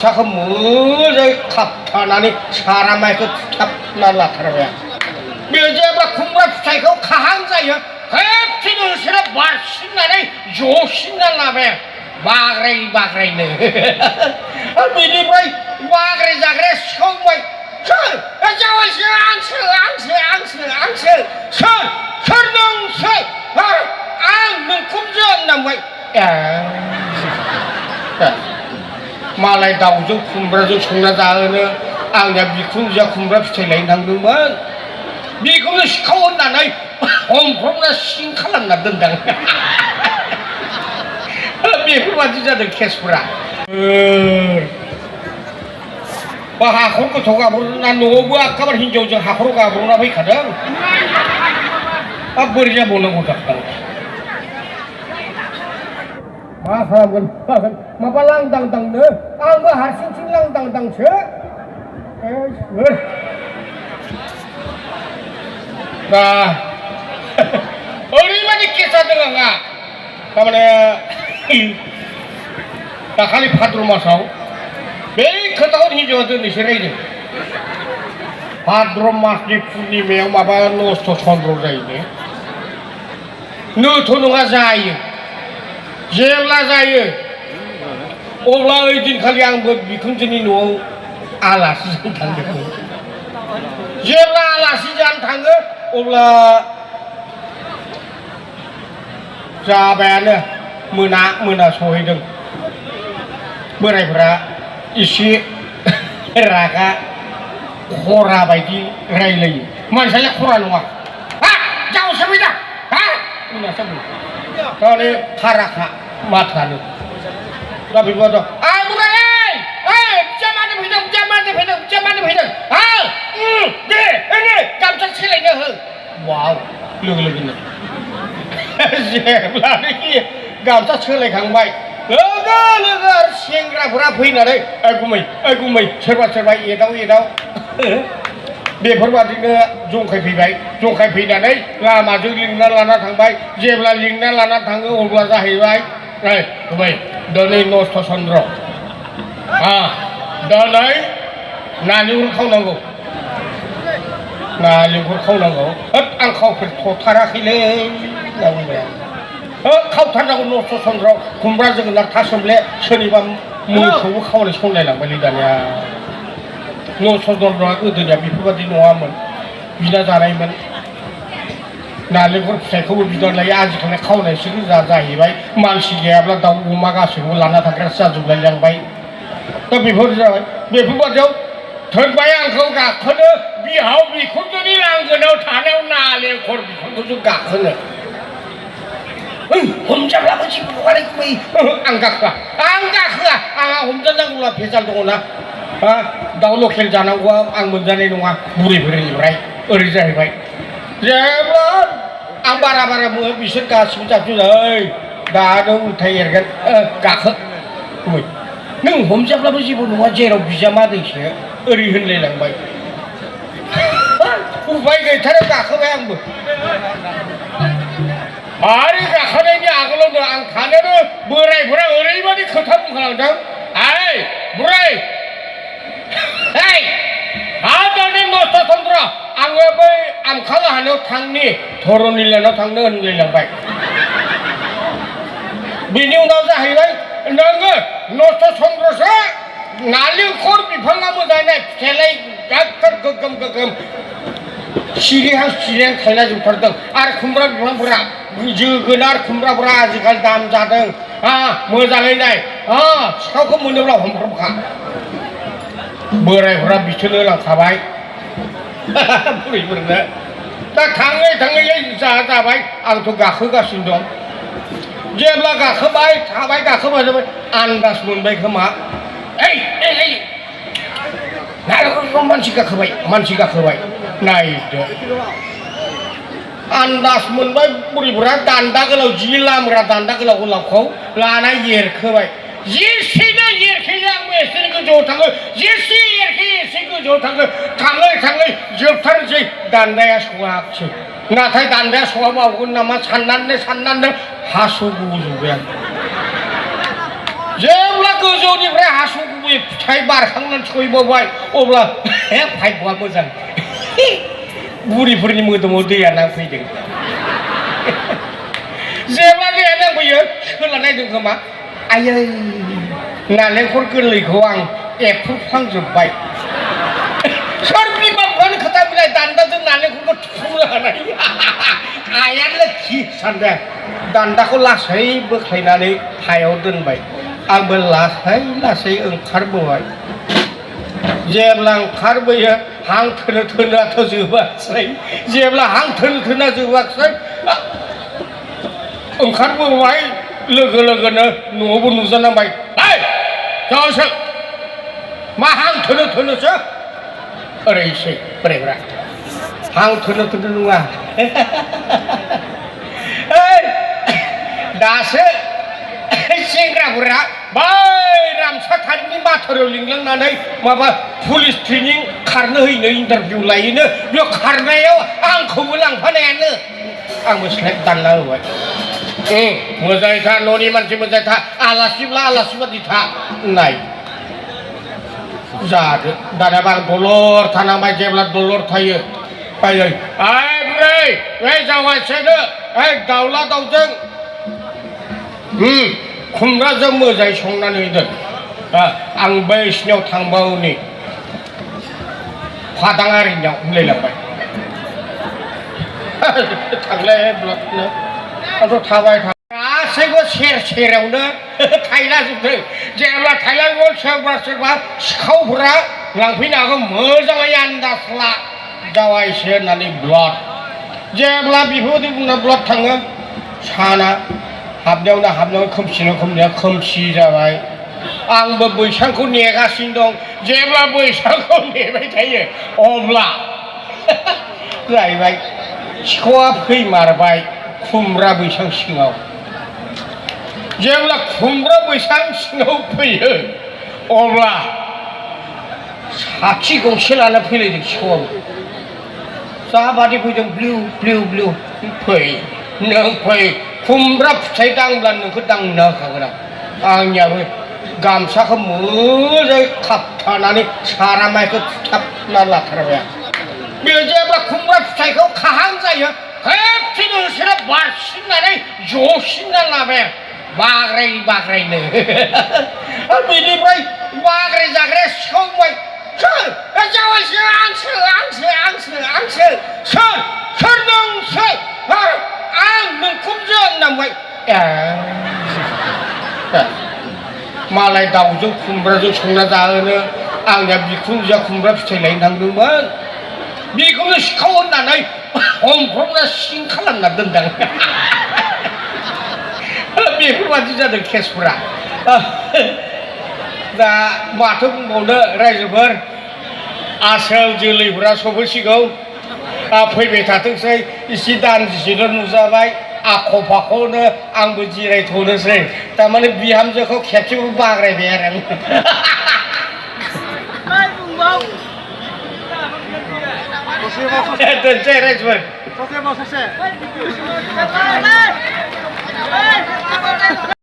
자그 뭐저 갑타나니 사람의 그 탑날라타라야 매제바 군갑사이고 가항자여 해피는 세라 말신나네 조신날라베 바그라이네 미리브라이 바그라이 자그래 성바이 자와시 앙스 설능서 앙는 kumjwkwo 마라이 다우죠 쿰브라죠 총나자는 앙야 비쿰자 쿰브라 피체라인 당근만 미kumjwkwo sikao 나나이 홈프로나 싱칼란나 든당 비kumjwkwo 캐스프라 바하 홀고 도가보나 노부 아까만 흰조정 하프로 가보나 베이카든 버리자 보는 것 같다 마사건 마발랑당당네 앙바 하싱싱랑당당체 나 어리마니 깨사들어가 가만해 나 खाली भाद्र मासाव बे खोथाखौ हिनजावा दिनैसो रायदों भाद्र मासनि पुर्निमायाव माबा नस्थ चन्द्र जायोनो नोथ' नङा जायो जेब्ला जायो अब्ला ओइदिनखालि आंबो बिखुनजोनि न'आव आलासि जानो थांदोंमोन जेब्ला आलासि जानो थाङो अब्ला जाबायानो मोना सहैदों बोरायफोरा एसे रागा खरा बायदि रायलायो मानसियालाय खरा नङा हा जाव सफैदा हा होननासो बुङो थारमाने खाराखा माथोआनो दा बेबायदि बुराय बिजामादै फैदों हा दे गामसा सोलायनो हो वाव लोगो लोगोनो जेब्लानोखि गामसा सोलायखांबाय लोगो सेंग्राफोरा फैनानै गुमै सोरबा एदाव बेफोरबादिनो जंखायफैनानै लामाजों लिंना लाना थांबाय जेब्ला लिंना लाना थाङो अब्ला जाहैबाय गुमै दिनै नस्थ चन्द्र दिनै नालेंखर खावनांगौ आं खावफेरथ'थाराखैलै होनना बुंबाय खावथारनांगौ नस्थ चन्द्र खुमब्रा जोगोनार थासुमब्ले सोरनिबा मोसौबो खावनाय संलायलांबायलै दानिया नस्थ चन्द्रआ गोदोनिया बेफोरबायदि नङामोन बिना जानायमोन नालेंखर फिथाइखौबो बिना लायो आजिखालि खावनायसो जाहैबाय मानसि गैयाब्ला दाउ अमा गासैखौबो लाना थांग्रासो जाजोबलायलांबाय दा बेफोर जाबाय बेफोरबायदियाव थोनबाय आंखौ गाखोनो बिहाव बिखुनजोनि लांगोनायाव थानायाव नालेंखर बिफांखौसो गाखोनो हमजाब्लाबो जेबो नङालै गुमै आं गाखोआ आंहा हमजानांगौब्ला भेजाल दङना दाउ लकेल जानांगौआ आं मोनजानाय नङा बुरैफोरनिफ्राय ओरै जाहैबाय जेब्ला आं बारा बुङो बिसोर गासिबो जाबजुबाय दा नों उल्थाय एरगोन गाखो गुमै नों हमजाब्लाबो जेबो नङा जेराव बिजामादैसो ओरै होनलायलांबाय उपाय गैथारा गाखोबाय आंबो आरो गाखोनायनि आगोलावनो आं थानायावनो बोरायफोरा ओरैबायदि खोथा बुंखालांदों बुराय दिनै नस्थ चन्द्र आङो बै आमखा लाहानायाव थांनि धरनिलानाव थांनो होनलायलांबाय बेनि उनाव जाहैबाय नोङो नस्थ चन्द्रसो नालेंखर बिफाङा मोजाङै फिथाइलाय गाखोर गोगोम सिरिहां थायला जोबथारदों आरो खुमब्रा बिफांफोरा जोगोनार खुमब्राफोरा आजिखालि दाम जादों मोजाङै नाय सिखावखौ मोनोब्ला हमफ्रामखा बोरायफोरा बिथोनो लांखाबाय बुरैफोरनो दा थाङै जाबाय आंथ' गाखोगासिनो दं जेब्ला गाखोबाय जाबाय आन्दाज मोनबाय खोमा नालेंखरखौ मानसि गाखोबाय नायदो आन्दाज मोनबाय बुरैफोरा दान्दा गोलाव जि लामग्रा दान्दा गोलावखौ लाना एरखोबाय जेसेनो एरखोयो आंबो एसे गोजौआव थाङो जेसे एरखोयो एसे गोजौआव थाङै जोबथारनोसै दान्दाया सौहासै नाथाय दान्दाया सौहाबावगोन नामा साननानै हासु गजोब्बाय आं जेब्ला गोजौनिफ्राय हासु गुबै फिथाइ बारखांनानै सहैबावबाय अब्ला भाग्यआ मोजां बुरिफोरनि मोदोमाव दैया नांफैदों जेब्ला दैया नांफैयो सोला नायदों खोमा आयै नालेंखर गोरलैखौ आं एख्रुबफ्लांजोब्बाय सोर बिमा बिफानि खोथा बिलाइ दान्दाजों नालेंखरखौ थुफ्लुंनो हानाय आइया लोखि सानदों दान्दाखौ लासै बोख्लायनानै हायाव दोनबाय आंबो लासै लासै ओंखारबोबाय जेब्ला ओंखारबोयो हां थोनो थोनोआथ' जोबाखिसै जेब्ला हां थोनो थोना जोबाखिसै ओंखारबोबाय लोगो लोगोनो न'आवबो नुजानांबाय जावसो मा हां थोनो थोनोसो ओरैसै बोरायफ्रा हां थोनो थोनो नङा दासो सेंग्राफोरा बै रामसाथारिनि बाथौराव लिंलांनानै माबा पुलिस ट्रेनिं खारनो हैनो इन्टारभिउ लायोनो बेयाव खारनायाव आंखौबो लांफानायानो आंबो स्लेट दानना होबाय मोजाङै था न'नि मानसि मोजाङै था आलासिब्ला आलासि बादि था नाय जादो दानाबा आं दलर थानांबाय जेब्ला दलर थायो बायो बुरै बे जावायसेनो दाउला दाउजों खुमब्राजों मोजाङै संनानै होदों आं बैसिनियाव थांबावनि फादाङारिनियाव होनलायलांबाय थांलाय ब्लकनो आंथ' थाबाय गासैबो सेर सेरावनो थायलाजोबदों जेब्ला थायलाजोबो सोरबा सोरबा सिखावफोरा लांफैनो हागौ मोजाङै आन्दाज ला जावायसे होननानै ब्लड जेब्ला बेफोरबायदि बुंना ब्लड थाङो साना हाबनायावनो खोमसि जाबाय आंबो बैसांखौ नेगासिनो दं जेब्ला बैसांखौ नेबाय थायो अब्ला जाहैबाय सिखावा फैमारबाय खुमब्रा बैसां सिङाव जेब्ला खुमब्रा बैसां सिङाव फैयो अब्ला साथि गंसे लाना फैलायदों सिखावाबो जाबादि फैदों ब्लिउ ब्लिउ ब्लिउ फै नों फै खुमब्रा फिथाइ दांब्ला नोंखौ दांनो होखागोन आंनियाबो गामसाखौ मोजाङै खाबथानानै सारामाइखौ थुथाबना लाथारबाय आं बे जेब्ला खुमब्रा फिथाइखौ खाहां जायो खेबसेनो बिसोरो बारसिननानै जसिनना लाबाय बाग्रायनो बिनिफ्राय बाग्राय जाग्राया सिखावबाय सोर जावायसो आंसो सोर नोंसो आं नोंखौसो होननांबाय मालाय दाउजों खुमब्राजों संना जाहोनो आंनिया बिखुनजोआ खुमब्रा फिथाइ लायनो थांदोंमोन बेखौनो सिखाव होननानै हमफ्रमना सिं खालामना दोनदों बेफोरबादि जादों केसफोरा दा माथो बुंबावनो रायजोफोर आसोल जोलैफोरा सफैसिगौ फैबाय थाथोंसै इसे दान्दिसेल' नुजाबाय आख' फाख'नो आंबो जिरायथ'नोसै थारमाने बिहामजोखौ खेबसेबो बाग्रायबाय आरो आं दोनसै रायजोफोर